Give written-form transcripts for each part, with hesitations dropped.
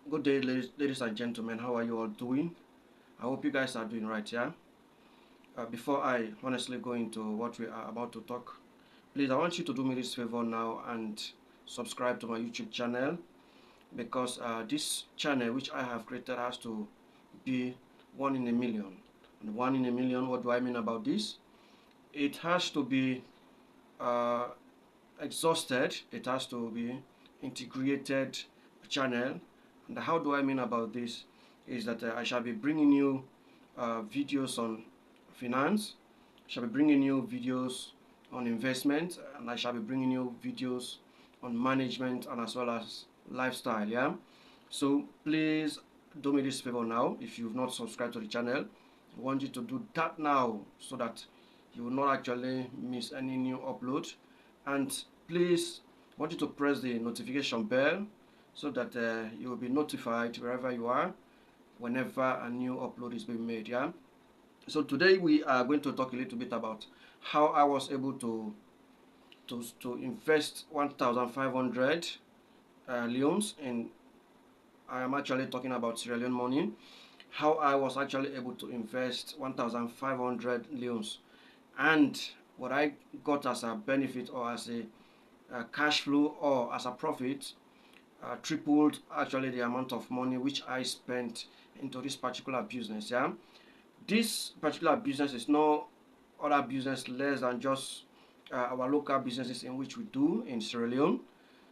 Good day, ladies and gentlemen. How are you all doing? I hope you guys are doing right, yeah? Before I honestly go into what we are about to talk, please, I want you to do me this favor now and subscribe to my YouTube channel because this channel, which I have created, has to be one in a million. And one in a million, what do I mean about this? It has to be uh, exhausted, it has to be integrated channel. And how do I mean about this is that I shall be bringing you videos on finance, I shall be bringing you videos on investment, and I shall be bringing you videos on management and as well as lifestyle. Yeah, so please do me this favor now. If you've not subscribed to the channel, I want you to do that now so that you will not actually miss any new upload. And please, I want you to press the notification bell so that you will be notified wherever you are whenever a new upload is being made. Yeah, so today we are going to talk a little bit about how I was able to invest 1,500 leones in. I am actually talking about Sierra Leone money. How I was actually able to invest 1,500 leones, and what I got as a benefit or as a cash flow or as a profit tripled actually the amount of money which I spent into this particular business. Yeah, this particular business is no other business less than just our local businesses in which we do in Sierra Leone.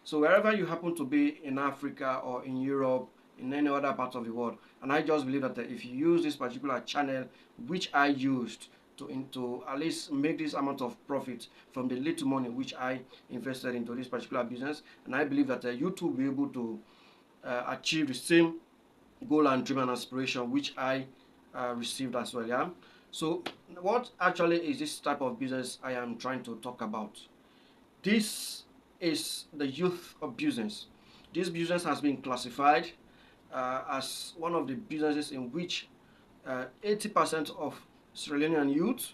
So wherever you happen to be in Africa or in Europe, in any other part of the world, and I just believe that if you use this particular channel, which I used to at least make this amount of profit from the little money which I invested into this particular business, and I believe that you too will be able to achieve the same goal and dream and aspiration which I received as well. Yeah. So what actually is this type of business I am trying to talk about? This is the youth of business. This business has been classified as one of the businesses in which 80% of Sierra Leonean youth,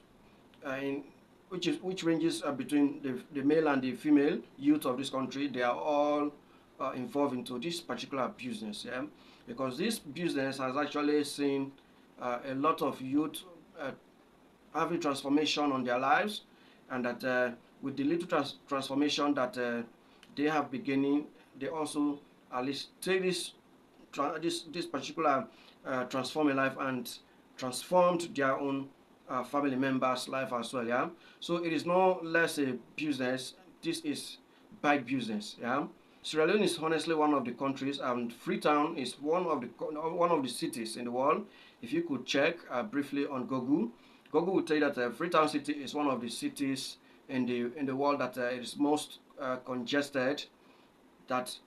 in which ranges between the male and the female youth of this country, they are all involved into this particular business. Yeah, because this business has actually seen a lot of youth uh, having transformation on their lives, and that with the little transformation that they have beginning, they also at least take this particular transforming life and transformed their own family members' life as well. Yeah, so it is no less a business. This is bike business. Yeah, Sierra Leone is honestly one of the countries, and Freetown is one of the cities in the world. If you could check briefly on Google, Google will tell you that Freetown City is one of the cities in the world that is most congested. That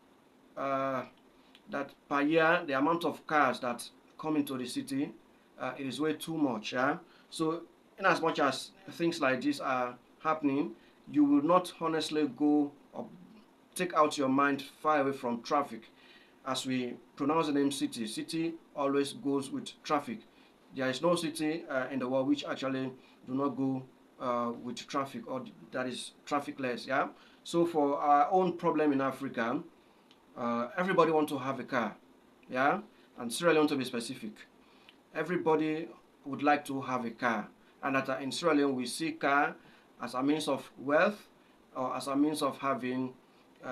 uh, that per year the amount of cars that come into the city it is way too much. Yeah. So in as much as things like this are happening, you will not honestly go or take out your mind far away from traffic. As we pronounce the name city, city always goes with traffic. There is no city in the world which actually do not go with traffic or that is trafficless. Yeah. So for our own problem in Africa, everybody want to have a car. Yeah. And Sierra Leone to be specific, everybody would like to have a car, and that in Sierra Leone we see car as a means of wealth or as a means of having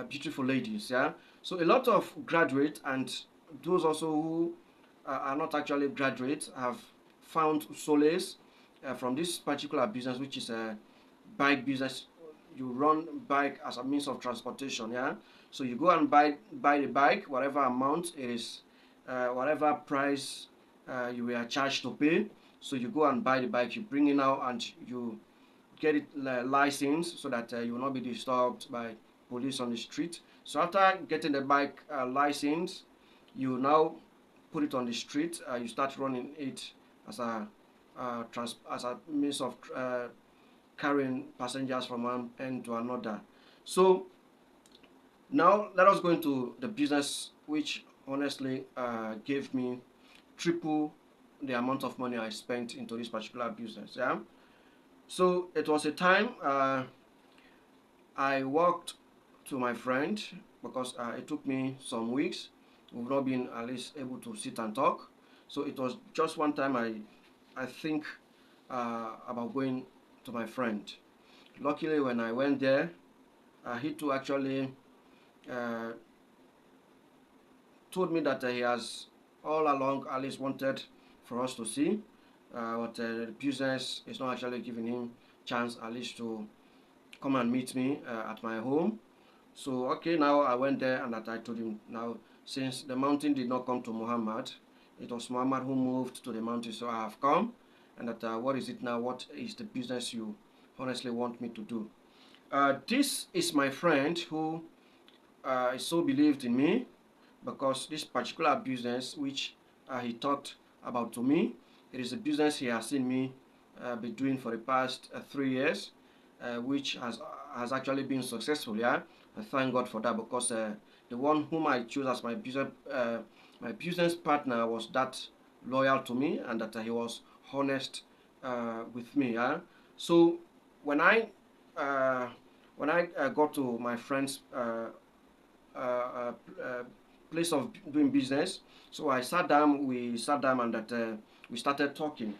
beautiful ladies. Yeah, so a lot of graduates and those also who are not actually graduates have found solace from this particular business, which is a bike business. You run bike as a means of transportation. Yeah, so you go and buy the bike, whatever amount it is, whatever price you were charged to pay. So you go and buy the bike, you bring it out, and you get it licensed so that you will not be disturbed by police on the street. So after getting the bike license, you now put it on the street. You start running it as a as a means of carrying passengers from one end to another. So now let us go into the business which honestly gave me triple the amount of money I spent into this particular business. Yeah. So it was a time I walked to my friend because it took me some weeks we've not been at least able to sit and talk. So it was just one time I think about going to my friend. Luckily, when I went there, he too actually uh, told me that he has all along at least wanted for us to see, but the business is not actually giving him chance at least to come and meet me at my home. So okay, now I went there and that I told him, now since the mountain did not come to Muhammad, it was Muhammad who moved to the mountain. So I have come, and that what is it now? What is the business you honestly want me to do? This is my friend who is so believed in me, because this particular business which he talked about to me, it is a business he has seen me be doing for the past 3 years, which has actually been successful. Yeah, I thank God for that, because the one whom I chose as my business partner was that loyal to me, and that he was honest with me. Yeah, so when I uh, got to my friend's uh, uh, uh, place of doing business. So I sat down, we sat down, and that we started talking.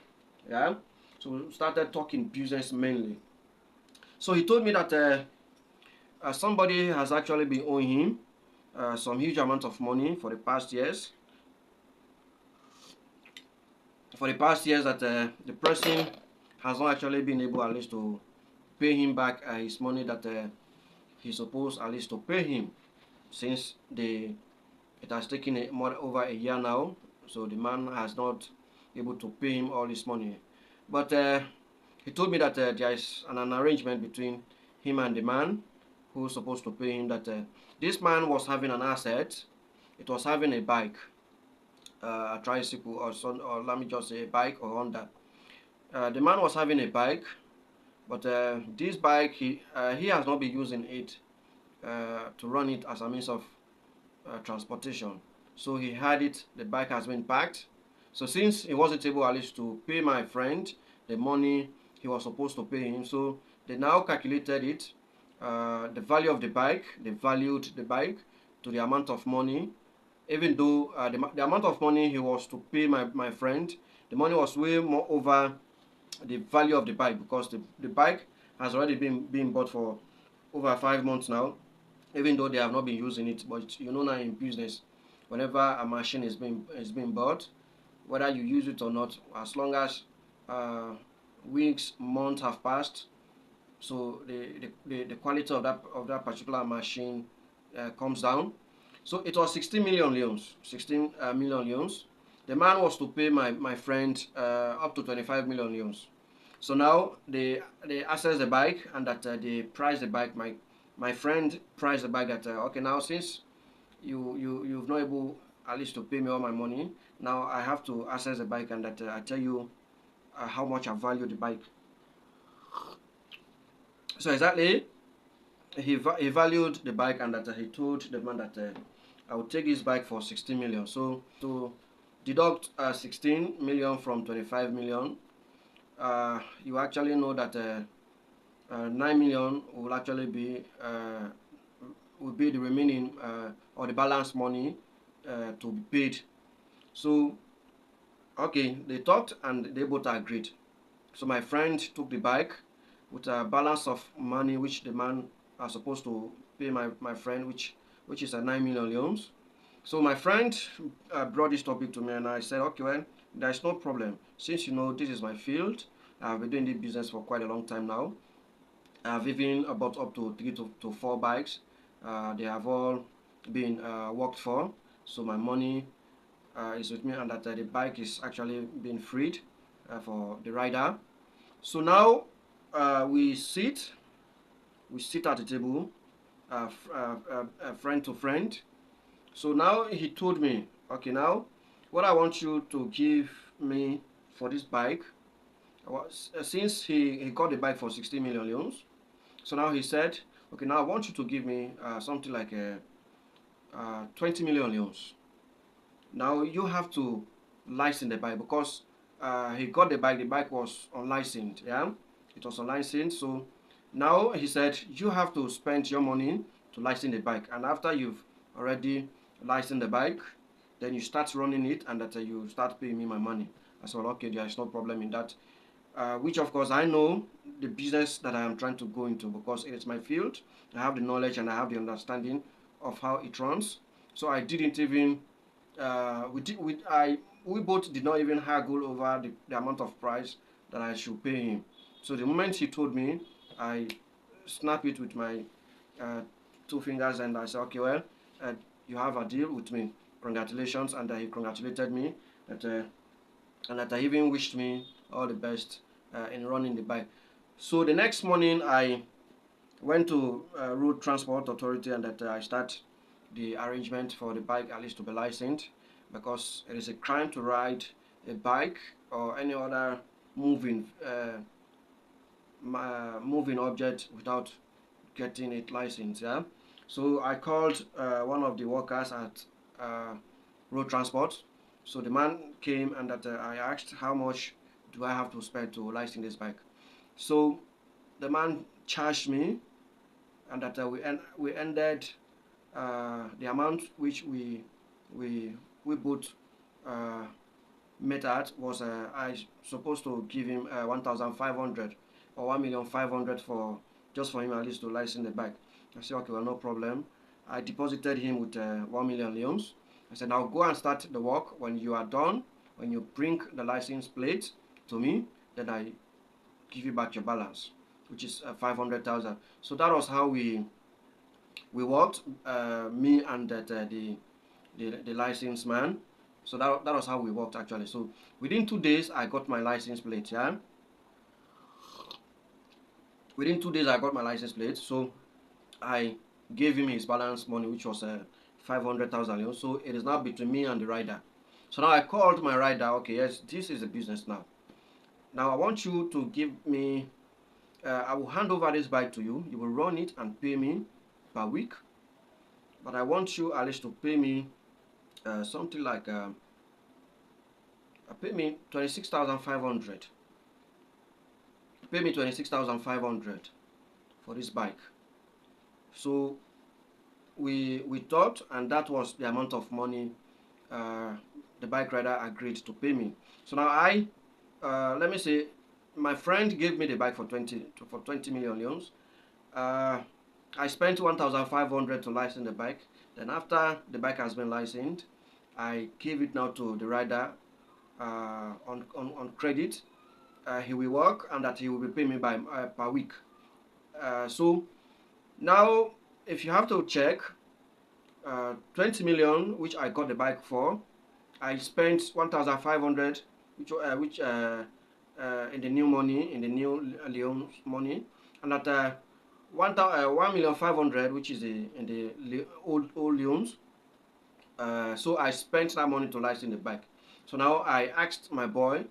Yeah, so we started talking business mainly. So he told me that somebody has actually been owing him some huge amount of money for the past years. For the past years, that the person has not actually been able at least to pay him back his money that he's supposed at least to pay him, since it has taken more over a year now, so the man has not able to pay him all his money. But he told me that there is an arrangement between him and the man who's supposed to pay him. That this man was having an asset. It was having a bike, a tricycle, or let me just say a bike or Honda. The man was having a bike, but this bike he has not been using it to run it as a means of transportation. So he had it, the bike has been packed. So since he wasn't able at least to pay my friend the money he was supposed to pay him, so they now calculated it, the value of the bike, they valued the bike to the amount of money, even though the amount of money he was to pay my friend, the money was way more over the value of the bike, because the bike has already been bought for over 5 months now, even though they have not been using it. But you know, now in business, whenever a machine is being bought, whether you use it or not, as long as uh, weeks, months have passed, so the quality of that particular machine comes down. So it was 16 million leones, 16 million leones. The man was to pay my friend up to 25 million leones. So now they access the bike, and that they price the bike. My friend priced the bike that okay, now since you've not able at least to pay me all my money, now I have to access the bike, and that I tell you how much I value the bike. So exactly, he valued the bike, and that he told the man that I would take this bike for 16 million. So to deduct 16 million from 25 million, you actually know that 9 million will be the remaining or the balance money to be paid. So okay, they talked and they both agreed. So my friend took the bike with a balance of money which the man are supposed to pay my friend, which is a 9 million leones. So my friend brought this topic to me, and I said, okay, well, there's no problem. Since you know this is my field, I've been doing this business for quite a long time now. I've even bought up to 3 to 4 bikes. They have all been worked for. So my money is with me, and that the bike is actually being freed for the rider. So now we sit at the table, friend to friend. So now he told me, okay, now what I want you to give me for this bike, since he got the bike for 60 million leones, so now he said, okay, now I want you to give me something like 20 million leones. Now you have to license the bike, because he got the bike was unlicensed, yeah, it was unlicensed. So now he said you have to spend your money to license the bike, and after you've already license the bike, then you start running it, and that you start paying me my money. I said, well, okay, there is no problem in that. Which of course I know the business that I am trying to go into, because it is my field. I have the knowledge and I have the understanding of how it runs. So I didn't even we both did not even haggle over the amount of price that I should pay him. So the moment he told me, I snapped it with my uh, two fingers, and I said, okay, well, uh, you have a deal with me. Congratulations. And he congratulated me, that, and that he even wished me all the best in running the bike. So the next morning, I went to Road Transport Authority, and that I start the arrangement for the bike at least to be licensed, because it is a crime to ride a bike or any other moving moving object without getting it licensed. Yeah. So I called one of the workers at Road Transport. So the man came, and that I asked, how much do I have to spend to license this bike? So the man charged me, and that we ended the amount which we both uh, met at was I supposed to give him 1,500 or 1,500,000 for just for him at least to license the bike. I said, okay, well, no problem. I deposited him with 1,000,000 leons. I said, now go and start the work. When you are done, when you bring the license plate to me, then I give you back your balance, which is 500,000. So that was how we worked, me and the license man. So that was how we worked actually. So within 2 days, I got my license plate. Yeah, within 2 days, I got my license plate. So I gave him his balance money, which was 500,000. So it is now between me and the rider. So now I called my rider. Okay, yes, this is a business now. Now I want you to give me. I will hand over this bike to you. You will run it and pay me per week. But I want you at least to pay me something like pay me 26,500. Pay me 26,500 for this bike. So we talked, and that was the amount of money the bike rider agreed to pay me. So now I let me say, my friend gave me the bike for 20 million leons. I spent 1,500 to license the bike. Then after the bike has been licensed, I gave it now to the rider on credit. He will work, and that he will be paying me by per week. So now, if you have to check, 20 million, which I got the bike for, I spent 1,500, which in the new money, in the new Leone money, and at 1,500,000, which is in the old Leones. So I spent that money to license the bike. So now I asked my boy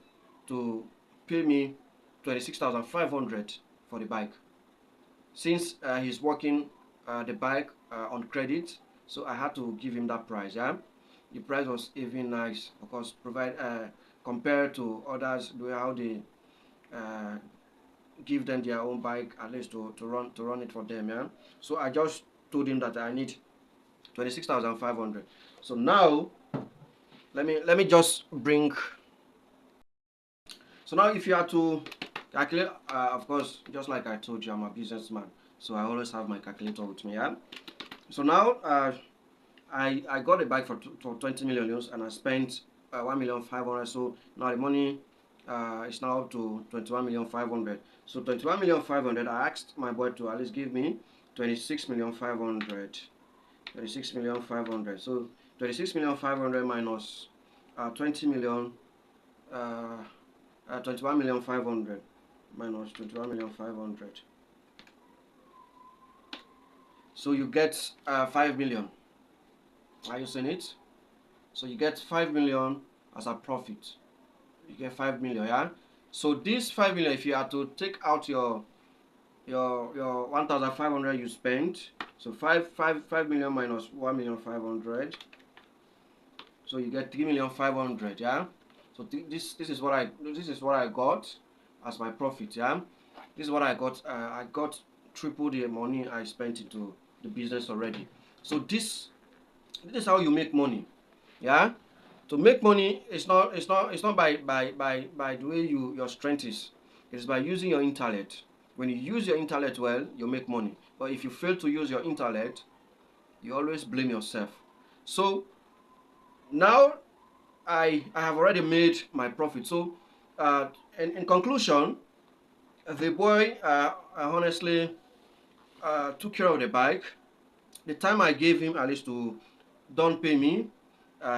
to pay me 26,500 for the bike, since he's working the bike on credit. So I had to give him that price. Yeah, the price was even nice, because provide compared to others, how they uh, give them their own bike at least to run it for them. Yeah, so I just told him that I need 26,500. So now let me just bring. So now, if you are to calculate, of course, just like I told you, I'm a businessman, so I always have my calculator with me. Yeah. So now I got a bike for 20 million euros, and I spent 1,500,000. So now the money is now to 21,500,000. So 21,500,000, I asked my boy to at least give me 26,500,000. 26,500,000. So 26,500,000 minus 20 million, 21,500,000 minus 21,500,000. So you get 5 million. Are you seeing it? So you get 5 million as a profit. You get 5 million, yeah. So this 5 million, if you are to take out your 1,500 you spent, so 5 million minus 1,500,000, so you get 3,500,000, yeah. So this is what I got as my profit, yeah. This is what I got. I got triple the money I spent into the business already. So this This is how you make money. Yeah. To make money, it's not by the way your strength is. It's by using your intellect. When you use your intellect well, you make money. But if you fail to use your intellect, you always blame yourself. So now I have already made my profit. So in conclusion, the boy honestly took care of the bike. The time I gave him at least to don't pay me,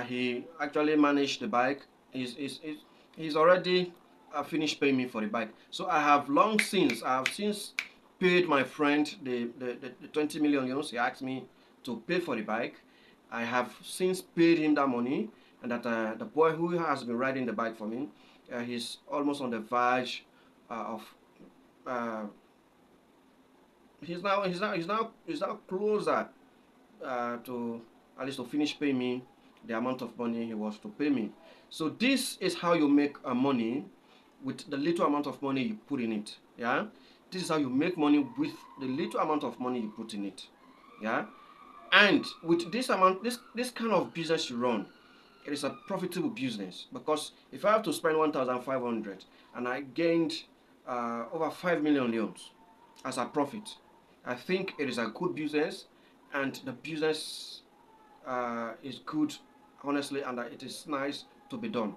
he actually managed the bike. He's already finished paying me for the bike. So I have since paid my friend the 20 million euros he asked me to pay for the bike. I have since paid him that money, and that the boy who has been riding the bike for me, he's almost on the verge of uh, he's now closer to at least to finish paying me the amount of money he was to pay me. So this is how you make money with the little amount of money you put in it. Yeah, this is how you make money with the little amount of money you put in it. Yeah, and with this amount, this kind of business you run, it is a profitable business, because if I have to spend 1,500 and I gained over 5 million leons as a profit, I think it is a good business, and the business is good, honestly, and it is nice to be done.